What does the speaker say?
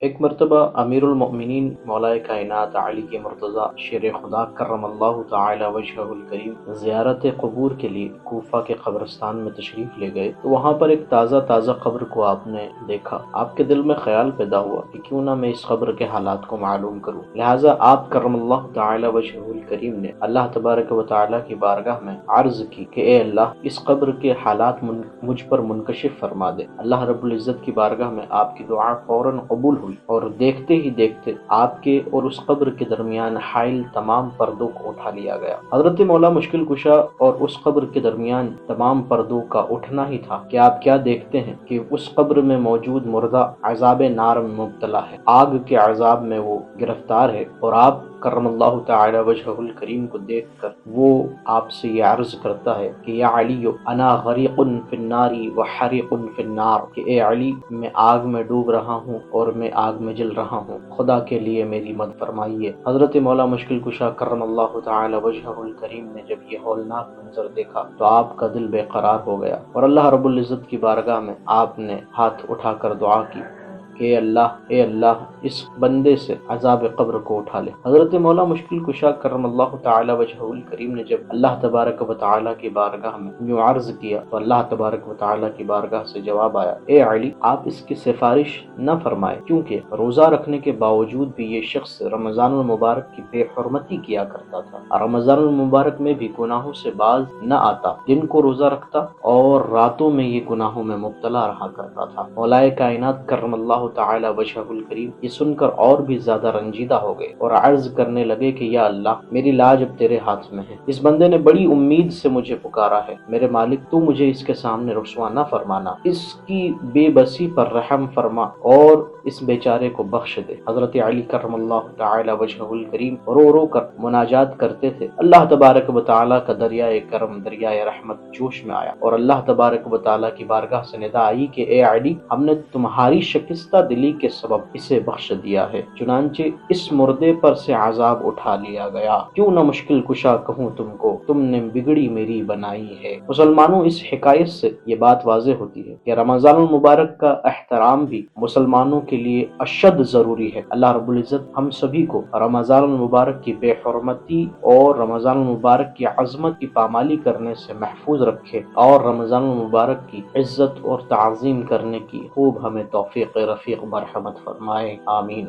ایک مرتبہ امیر المؤمنین مولا کائنات علی کے مرتضیٰ شیر خدا کرم اللہ تعالی وجہہ الکریم زیارت قبور کے لیے کوفہ کے قبرستان میں تشریف لے گئے تو وہاں پر ایک تازہ قبر کو آپ نے دیکھا۔ آپ کے دل میں خیال پیدا ہوا کہ کیوں نہ میں اس قبر کے حالات کو معلوم کروں۔ لہٰذا آپ کرم اللہ تعالی وجہہ الکریم نے اللہ تبارک و تعالی کی بارگاہ میں عرض کی کہ اے اللہ، اس قبر کے حالات مجھ پر منکشف فرما دے۔ اللہ رب العزت کی بارگاہ میں آپ کی دعا فوراً قبول ہوئی اور دیکھتے ہی دیکھتے آپ کے اور اس قبر کے درمیان حائل تمام پردوں کو اٹھا لیا گیا۔ حضرت مولا مشکل کشا اور اس قبر کے درمیان تمام پردوں کا اٹھنا ہی تھا کہ آپ کیا دیکھتے ہیں کہ اس قبر میں موجود مردہ عذاب نار میں مبتلا ہے، آگ کے عذاب میں وہ گرفتار ہے، اور آپ کرم اللہ تعالی وجہہ الکریم کو دیکھ کر وہ آپ سے یہ عرض کرتا ہے کہ یا علی انا غریق فی النار وحریق فی النار، کہ اے علی، میں آگ میں ڈوب رہا ہوں اور میں آگ میں جل رہا ہوں، خدا کے لیے میری مدد فرمائیے۔ حضرت مولا مشکل کشا کرم اللہ تعالی وجہہ الکریم نے جب یہ ہولناک منظر دیکھا تو آپ کا دل بے قرار ہو گیا اور اللہ رب العزت کی بارگاہ میں آپ نے ہاتھ اٹھا کر دعا کی کہ اے اللہ اس بندے سے عذاب قبر کو اٹھا لے۔ حضرت مولا مشکل کشا کرم اللہ تعالی وجہہ الکریم نے جب اللہ تبارک و تعالی کی بارگاہ میں یوں عرض کیا تو اللہ تبارک و تعالی کی بارگاہ سے جواب آیا، اے علی، آپ اس کی سفارش نہ فرمائے، کیونکہ روزہ رکھنے کے باوجود بھی یہ شخص رمضان المبارک کی بے حرمتی کیا کرتا تھا۔ رمضان المبارک میں بھی گناہوں سے باز نہ آتا، دن کو روزہ رکھتا اور راتوں میں یہ گناہوں میں مبتلا رہا کرتا تھا۔ مولا کائنات کرم اللہ تعالی وجہہ الکریم یہ سن کر اور بھی زیادہ رنجیدہ ہو گئے اور عرض کرنے لگے کہ یا اللہ، میری لاج اب تیرے ہاتھ میں ہے، اس بندے نے بڑی امید سے مجھے پکارا ہے، میرے مالک تو مجھے اس کے سامنے رسوا نہ فرمانا، اس کی بے بسی پر رحم فرما اور اس بیچارے کو بخش دے۔ حضرت علی کرم اللہ تعالی وجہہ الکریم رو کر مناجات کرتے تھے۔ اللہ تبارک و تعالی کا دریائے کرم، دریائے رحمت جوش میں آیا اور اللہ تبارک و تعالی کی بارگاہ سے ندا آئی کہ اے علی، ہم نے تمہاری شکستہ دلی کے سبب اسے بخش دیا ہے، چنانچہ اس مردے پر سے عذاب اٹھا لیا گیا۔ کیوں نہ مشکل کشا کہوں تم کو، تم نے بگڑی میری بنائی ہے۔ مسلمانوں، اس حکایت سے یہ بات واضح ہوتی ہے کہ رمضان المبارک کا احترام بھی مسلمانوں کے لیے اشد ضروری ہے۔ اللہ رب العزت ہم سبھی کو رمضان المبارک کی بے حرمتی اور رمضان المبارک کی عظمت کی پامالی کرنے سے محفوظ رکھے اور رمضان المبارک کی عزت اور تعظیم کرنے کی خوب ہمیں توفیق رفیق مرحمت فرمائے، آمین۔